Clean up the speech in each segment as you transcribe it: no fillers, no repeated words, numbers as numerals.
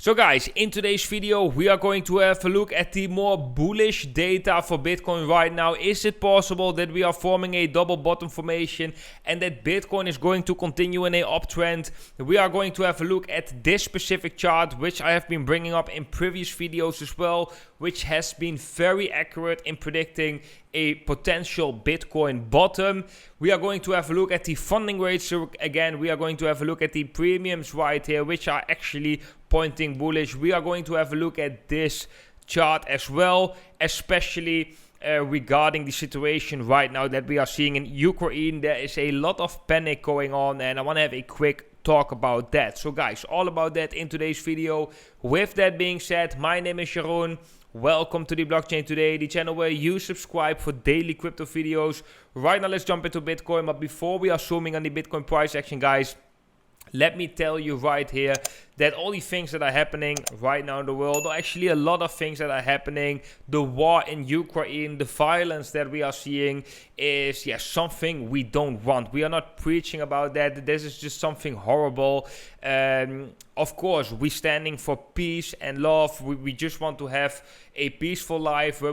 So guys, in today's video we are going to have a look at the more bullish data for Bitcoin right now. Is it possible that we are forming a double bottom formation and that Bitcoin is going to continue in a uptrend? We are going to have a look at this specific chart, which I have been bringing up in previous videos as well, which has been very accurate in predicting a potential Bitcoin bottom. We are going to have a look at the funding rates. So again, we are going to have a look at the premiums right here, which are actually pointing bullish. We are going to have a look at this chart as well, especially regarding the situation right now that we are seeing in Ukraine. There is a lot of panic going on, and I want to have a quick talk about that. So guys, all about that in today's video. With that being said, my name is Jeroen. Welcome to the Blockchain Today, the channel where you subscribe for daily crypto videos. Right now, let's jump into Bitcoin. But before we are zooming on the Bitcoin price action, guys, let me tell you right here that all the things that are happening right now in the world, or actually a lot of things that are happening, the war in Ukraine, the violence that we are seeing is something we don't want. We are not preaching about that. This is just something horrible. Of course, we're standing for peace and love. We just want to have a peaceful life where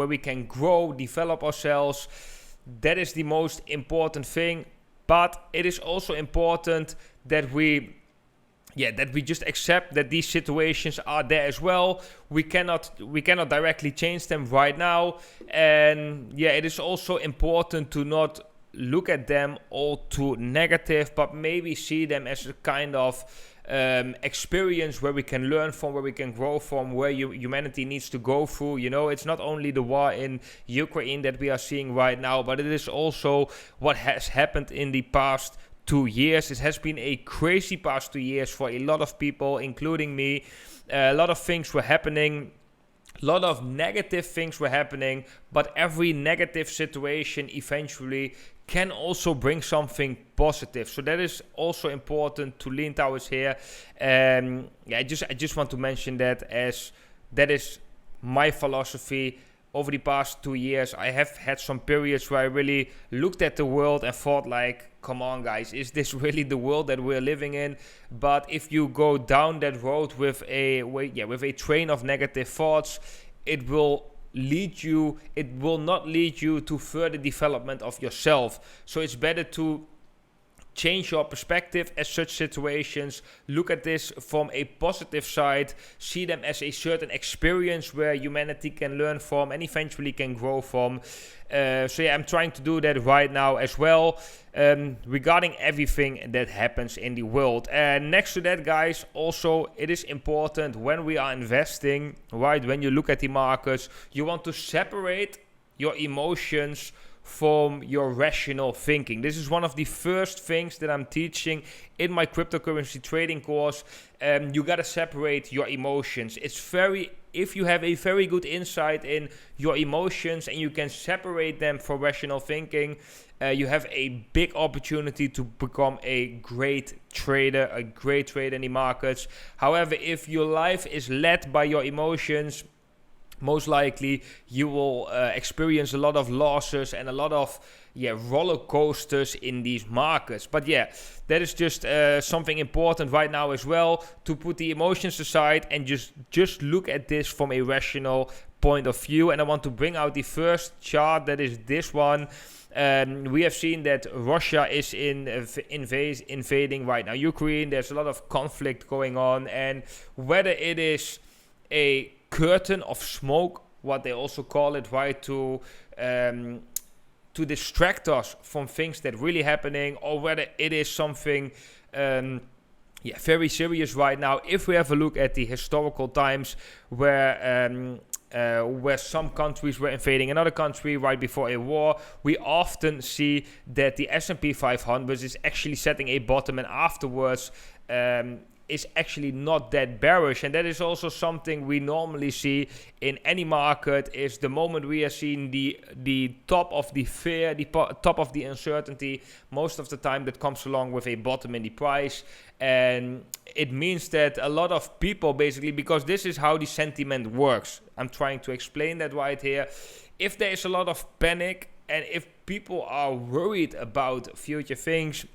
we can grow, develop ourselves. That is the most important thing. But it is also important that we just accept that these situations are there as well. We cannot directly change them right now. And it is also important to not look at them all too negative, but maybe see them as a kind of experience where we can learn from, where we can grow from, where humanity needs to go through. You know, it's not only the war in Ukraine that we are seeing right now, but it is also what has happened in the past 2 years. It has been a crazy past 2 years for a lot of people, including me. A lot of things were happening. A lot of negative things were happening, but every negative situation eventually can also bring something positive. So that is also important to lean towards here. I just want to mention that, as that is my philosophy. Over the past 2 years, I have had some periods where I really looked at the world and thought like, come on guys, is this really the world that we're living in? But if you go down that road with a train of negative thoughts, it will not lead you to further development of yourself. So it's better to change your perspective as such situations. Look at this from a positive side. See them as a certain experience where humanity can learn from and eventually can grow from. I'm trying to do that right now as well, regarding everything that happens in the world. And next to that, guys, also it is important when we are investing, right? When you look at the markets, you want to separate your emotions from your rational thinking. This is one of the first things that I'm teaching in my cryptocurrency trading course. You gotta separate your emotions. If you have a very good insight in your emotions and you can separate them from rational thinking, you have a big opportunity to become a great trader in the markets. However, if your life is led by your emotions, most likely you will experience a lot of losses and a lot of roller coasters in these markets. But that is just something important right now as well, to put the emotions aside and just look at this from a rational point of view. And I want to bring out the first chart, that is this one. We have seen that Russia is invading right now Ukraine. There's a lot of conflict going on, and whether it is a curtain of smoke, what they also call it, right, to distract us from things that really happening, or whether it is something very serious right now. If we have a look at the historical times where some countries were invading another country right before a war, we often see that the S&P 500 is actually setting a bottom, and afterwards is actually not that bearish. And that is also something we normally see in any market, is the moment we are seeing the top of the fear, the top of the uncertainty, most of the time that comes along with a bottom in the price. And it means that a lot of people, basically, because this is how the sentiment works, I'm trying to explain that right here. If there is a lot of panic and if people are worried about future things,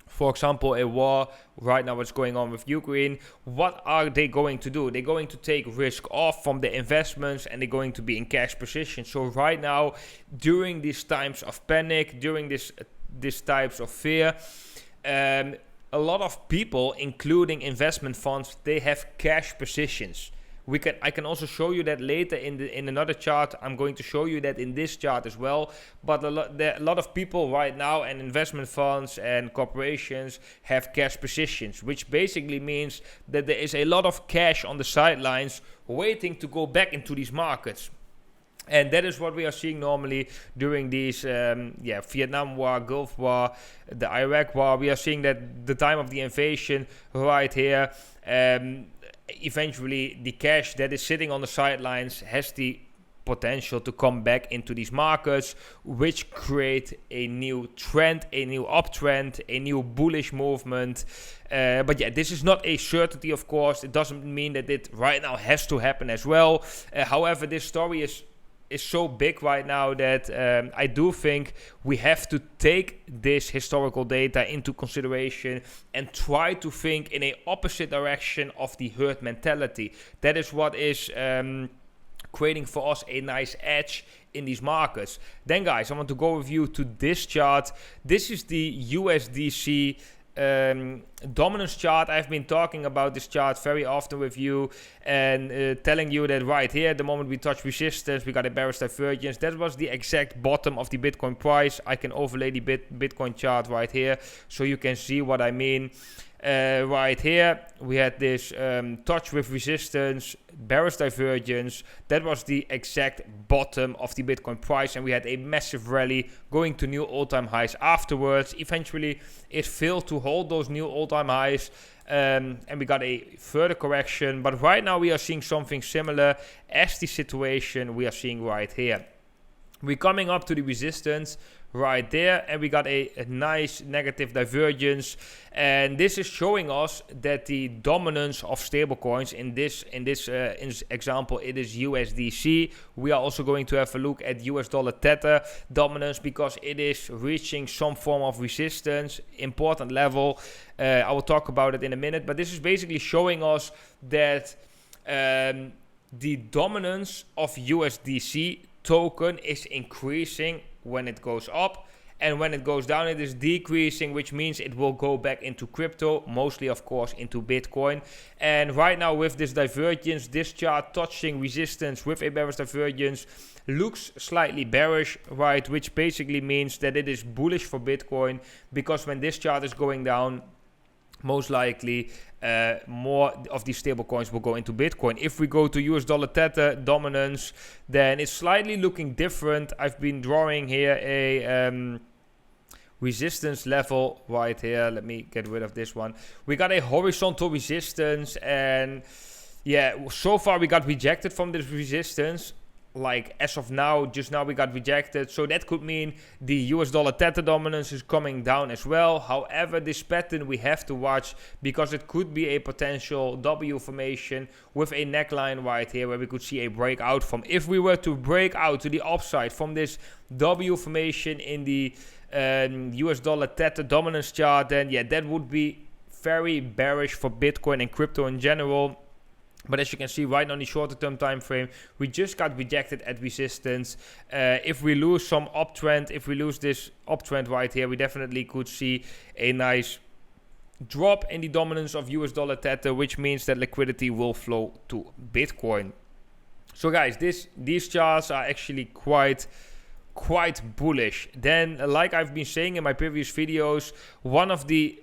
for example, a war right now, what's going on with Ukraine, what are they going to do? They're going to take risk off from the investments and they're going to be in cash position. So right now, during these times of panic, during these types of fear, a lot of people, including investment funds, they have cash positions. I can also show you that later in another chart. I'm going to show you that in this chart as well. But a lot of people right now, and investment funds and corporations, have cash positions, which basically means that there is a lot of cash on the sidelines waiting to go back into these markets. And that is what we are seeing normally during these Vietnam War, Gulf War, the Iraq War. We are seeing that the time of the invasion right here, eventually the cash that is sitting on the sidelines has the potential to come back into these markets, which create a new trend, a new uptrend, a new bullish movement. But yeah, this is not a certainty, of course. It doesn't mean that it right now has to happen as well. However, this story is so big right now that I do think we have to take this historical data into consideration and try to think in a opposite direction of the herd mentality. That is what is creating for us a nice edge in these markets. Then guys, I want to go with you to this chart. This is the USDC dominance chart. I've been talking about this chart very often with you and telling you that right here, the moment we touch resistance, we got a bearish divergence. That was the exact bottom of the Bitcoin price. I can overlay the Bitcoin chart right here so you can see what I mean. Right here, we had this touch with resistance, bearish divergence. That was the exact bottom of the Bitcoin price, and we had a massive rally going to new all-time highs afterwards. Eventually, it failed to hold those new all-time highs, and we got a further correction. But right now, we are seeing something similar as the situation we are seeing right here. We're coming up to the resistance right there, and we got a nice negative divergence, and this is showing us that the dominance of stablecoins in this example, it is USDC. We are also going to have a look at US dollar Tether dominance because it is reaching some form of resistance, important level. I will talk about it in a minute, but this is basically showing us that the dominance of USDC token is increasing when it goes up, and when it goes down it is decreasing, which means it will go back into crypto, mostly of course into Bitcoin. And right now with this divergence, this chart touching resistance with a bearish divergence looks slightly bearish, right, which basically means that it is bullish for Bitcoin, because when this chart is going down, most likely more of these stable coins will go into Bitcoin. If we go to US dollar Tether dominance, then it's slightly looking different. I've been drawing here a resistance level right here. Let me get rid of this one. We got a horizontal resistance, and yeah, so far we got rejected from this resistance. Like as of now, just now we got rejected. So that could mean the US dollar Tether dominance is coming down as well. However, this pattern we have to watch, because it could be a potential W formation with a neckline right here where we could see a breakout from. If we were to break out to the upside from this W formation in the US dollar Tether dominance chart, then yeah, that would be very bearish for Bitcoin and crypto in general. But as you can see right now on the shorter term time frame, we just got rejected at resistance. If we lose some uptrend, if we lose this uptrend right here, we definitely could see a nice drop in the dominance of US dollar Tether, which means that liquidity will flow to Bitcoin. So guys, these charts are actually quite bullish. Then, like I've been saying in my previous videos, one of the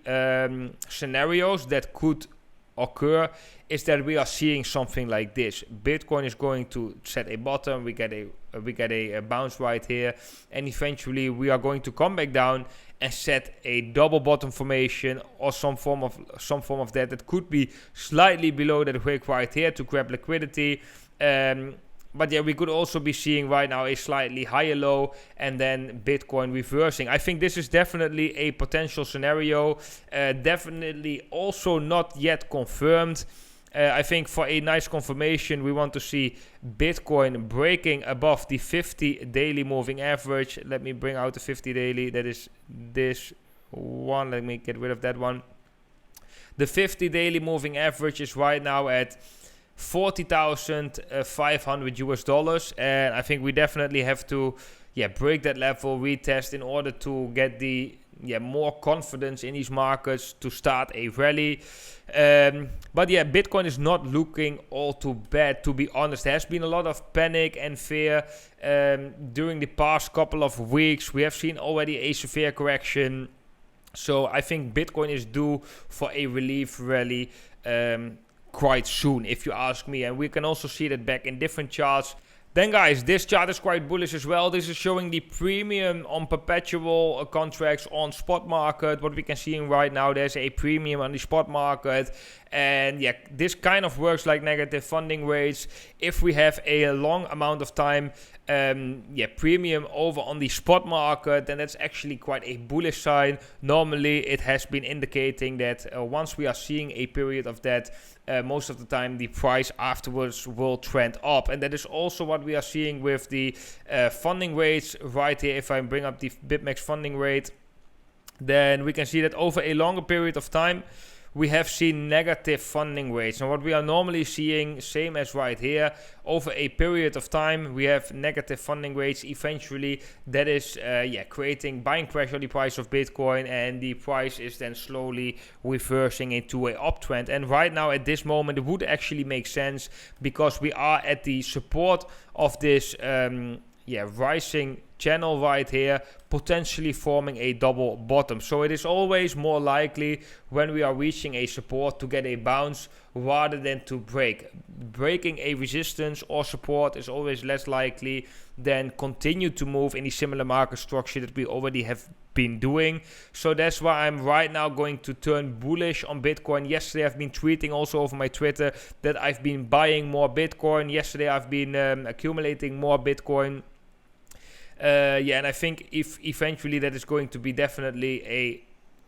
scenarios that could occur is that we are seeing something like this. Bitcoin is going to set a bottom, we get a bounce right here, and eventually we are going to come back down and set a double bottom formation or some form of that could be slightly below that wick right here to grab liquidity. But yeah, we could also be seeing right now a slightly higher low and then Bitcoin reversing. I think this is definitely a potential scenario. Definitely also not yet confirmed. I think for a nice confirmation, we want to see Bitcoin breaking above the 50 daily moving average. Let me bring out the 50 daily. That is this one. Let me get rid of that one. The 50 daily moving average is right now at 40,500 US dollars, and I think we definitely have to break that level, retest, in order to get the more confidence in these markets to start a rally. But Bitcoin is not looking all too bad, to be honest. There has been a lot of panic and fear during the past couple of weeks. We have seen already a severe correction. So I think Bitcoin is due for a relief rally quite soon, if you ask me. And we can also see that back in different charts. Then guys, this chart is quite bullish as well. This is showing the premium on perpetual contracts on spot market. What we can see right now, there's a premium on the spot market. And this kind of works like negative funding rates. If we have a long amount of time premium over on the spot market, then that's actually quite a bullish sign. Normally it has been indicating that once we are seeing a period of that, most of the time the price afterwards will trend up. And that is also what we are seeing with the funding rates right here. If I bring up the BitMEX funding rate, then we can see that over a longer period of time we have seen negative funding rates. And what we are normally seeing, same as right here, over a period of time we have negative funding rates. Eventually that is creating buying pressure on the price of Bitcoin, and the price is then slowly reversing into an uptrend. And right now at this moment it would actually make sense, because we are at the support of this rising channel right here, potentially forming a double bottom. So it is always more likely when we are reaching a support to get a bounce rather than to break. Breaking a resistance or support is always less likely than continue to move in the similar market structure that we already have been doing. So that's why I'm right now going to turn bullish on Bitcoin. Yesterday I've been tweeting also over my Twitter that I've been buying more Bitcoin. Yesterday I've been accumulating more Bitcoin. And I think if eventually that is going to be definitely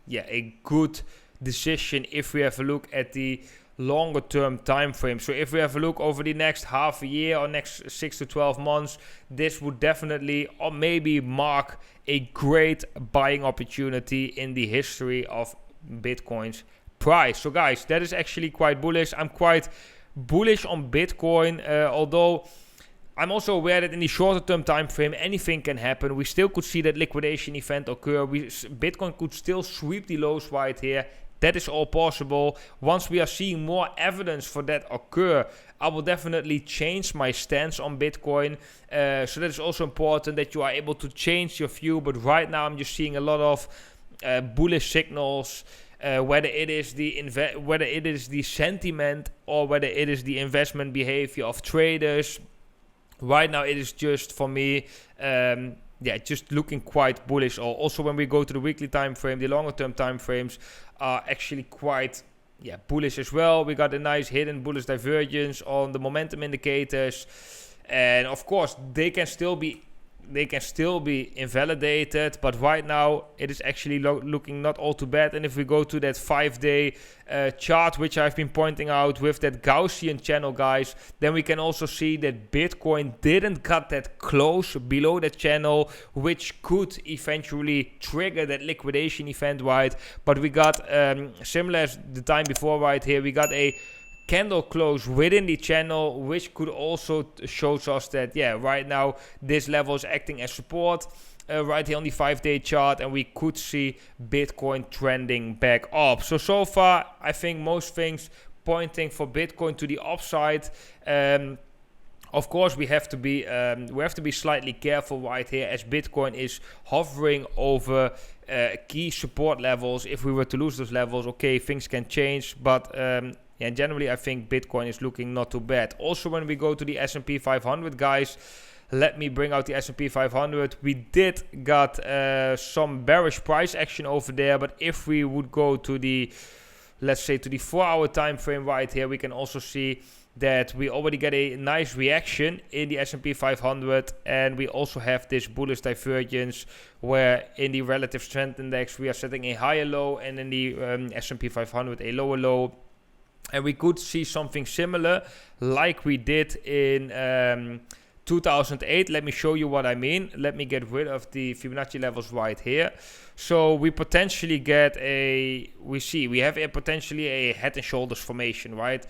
a good decision if we have a look at the longer term time frame. So if we have a look over the next half a year or next 6 to 12 months, this would definitely or maybe mark a great buying opportunity in the history of Bitcoin's price. So guys, that is actually quite bullish. I'm quite bullish on Bitcoin, although I'm also aware that in the shorter term time frame anything can happen. We still could see that liquidation event occur. Bitcoin could still sweep the lows right here. That is all possible. Once we are seeing more evidence for that occur, I will definitely change my stance on Bitcoin. So that is also important that you are able to change your view. But right now I'm just seeing a lot of bullish signals. Whether it is the sentiment or whether it is the investment behavior of traders. Right now it is just for me just looking quite bullish. Also when we go to the weekly time frame, the longer term time frames are actually quite bullish as well. We got a nice hidden bullish divergence on the momentum indicators, and of course they can still be invalidated, but right now it is actually looking not all too bad. And if we go to that 5-day chart, which I've been pointing out with that Gaussian channel, guys, then we can also see that Bitcoin didn't cut that close below that channel, which could eventually trigger that liquidation event, right? But we got similar as the time before right here, we got a candle close within the channel, which could also shows us that right now this level is acting as support right here on the 5-day chart, and we could see Bitcoin trending back up. So far I think most things pointing for Bitcoin to the upside. Of course we have to be slightly careful right here, as Bitcoin is hovering over key support levels. If we were to lose those levels, okay, things can change, but generally I think Bitcoin is looking not too bad. Also when we go to the S&P 500, guys, let me bring out the S&P 500. We did got some bearish price action over there, but if we would go to the, let's say, to the 4-hour time frame right here, we can also see that we already get a nice reaction in the S&P 500, and we also have this bullish divergence where in the relative strength index we are setting a higher low, and in the S&P 500 a lower low. And we could see something similar like we did in 2008. Let me show you what I mean. Let me get rid of the Fibonacci levels right here. So we potentially get we have potentially a head and shoulders formation, right?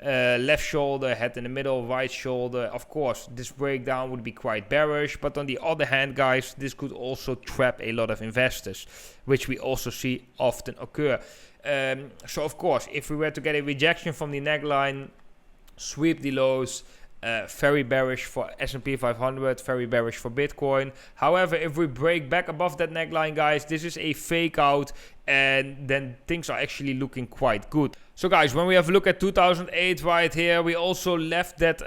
Left shoulder, head in the middle, right shoulder. Of course, this breakdown would be quite bearish, but on the other hand, guys, this could also trap a lot of investors, which we also see often occur. So of course, if we were to get a rejection from the neckline, sweep the lows, very bearish for S&P 500, very bearish for Bitcoin. However, if we break back above that neckline, guys, this is a fake out, and then things are actually looking quite good. So guys, when we have a look at 2008 right here, we also left that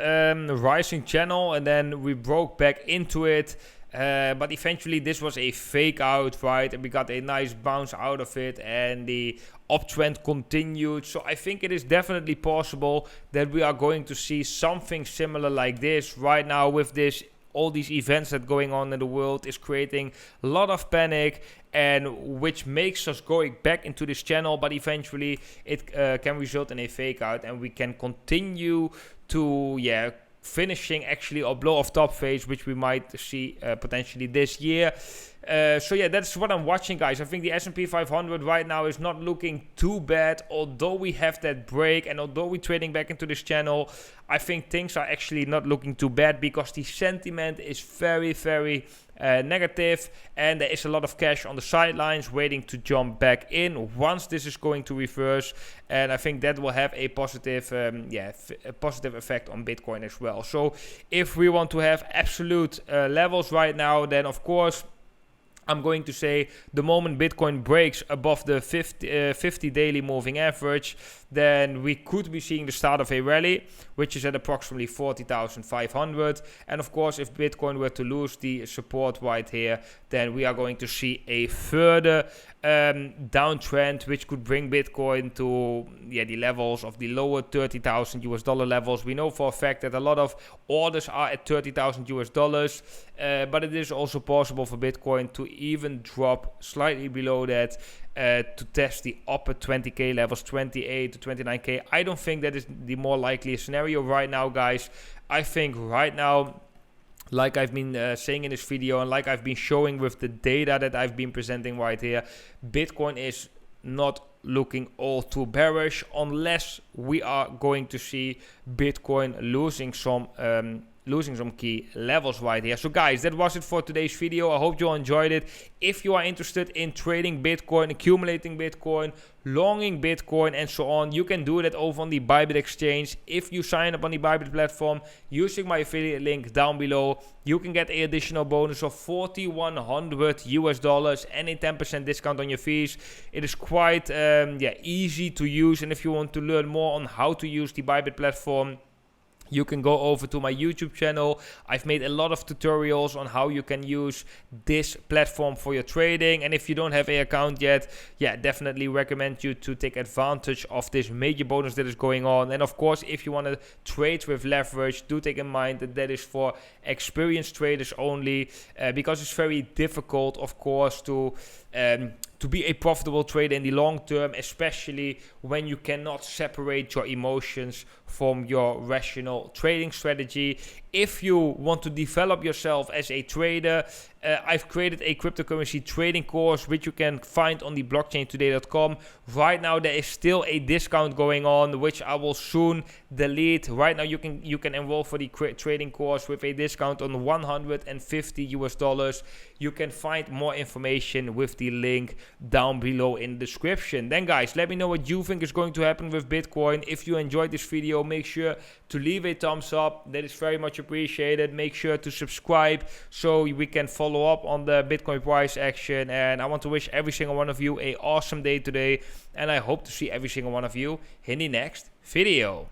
rising channel, and then we broke back into it. But eventually this was a fake out, right? And we got a nice bounce out of it, and the uptrend continued. So I think it is definitely possible that we are going to see something similar like this right now. With this, all these events that are going on in the world is creating a lot of panic, and which makes us going back into this channel, but eventually it can result in a fake out, and we can continue to finishing actually a blow off top phase, which we might see potentially this year. So yeah, that's what I'm watching, guys. I think the S&P 500 right now is not looking too bad, although we have that break, and although we're trading back into this channel, I think things are actually not looking too bad, because the sentiment is very, very negative, and there is a lot of cash on the sidelines waiting to jump back in once this is going to reverse, and I think that will have a positive a positive effect on Bitcoin as well. So if we want to have absolute levels right now, then of course I'm going to say the moment Bitcoin breaks above the 50 daily moving average, then we could be seeing the start of a rally, which is at approximately 40,500. And of course, if Bitcoin were to lose the support right here, then we are going to see a further downtrend, which could bring Bitcoin to the levels of the lower 30,000 US dollar levels. We know for a fact that a lot of orders are at 30,000 US dollars, but it is also possible for Bitcoin to even drop slightly below that to test the upper 20k levels, 28 to 29k. I don't think that is the more likely scenario right now, guys. I think right now, like I've been saying in this video, and like I've been showing with the data that I've been presenting right here, Bitcoin is not looking all too bearish, unless we are going to see Bitcoin losing some key levels right here. So guys, that was it for today's video. I hope you all enjoyed it. If you are interested in trading Bitcoin, accumulating Bitcoin, longing Bitcoin, and so on, you can do that over on the Bybit exchange. If you sign up on the Bybit platform using my affiliate link down below, you can get an additional bonus of 4,100 US dollars and a 10% discount on your fees. It is quite easy to use, and if you want to learn more on how to use the Bybit platform, you can go over to my YouTube channel. I've made a lot of tutorials on how you can use this platform for your trading. And if you don't have an account yet, definitely recommend you to take advantage of this major bonus that is going on. And of course, if you want to trade with leverage, do take in mind that that is for experienced traders only, because it's very difficult, of course, to be a profitable trader in the long term, especially when you cannot separate your emotions from your rational trading strategy. If you want to develop yourself as a trader, I've created a cryptocurrency trading course, which you can find on the blockchaintoday.com. Right now, there is still a discount going on, which I will soon delete. Right now, you can enroll for the trading course with a discount on $150 US. You can find more information with the link down below in the description. Then guys, let me know what you think is going to happen with Bitcoin. If you enjoyed this video, make sure to leave a thumbs up. That is very much appreciated. Make sure to subscribe so we can follow up on the Bitcoin price action. And I want to wish every single one of you an awesome day today, and I hope to see every single one of you in the next video.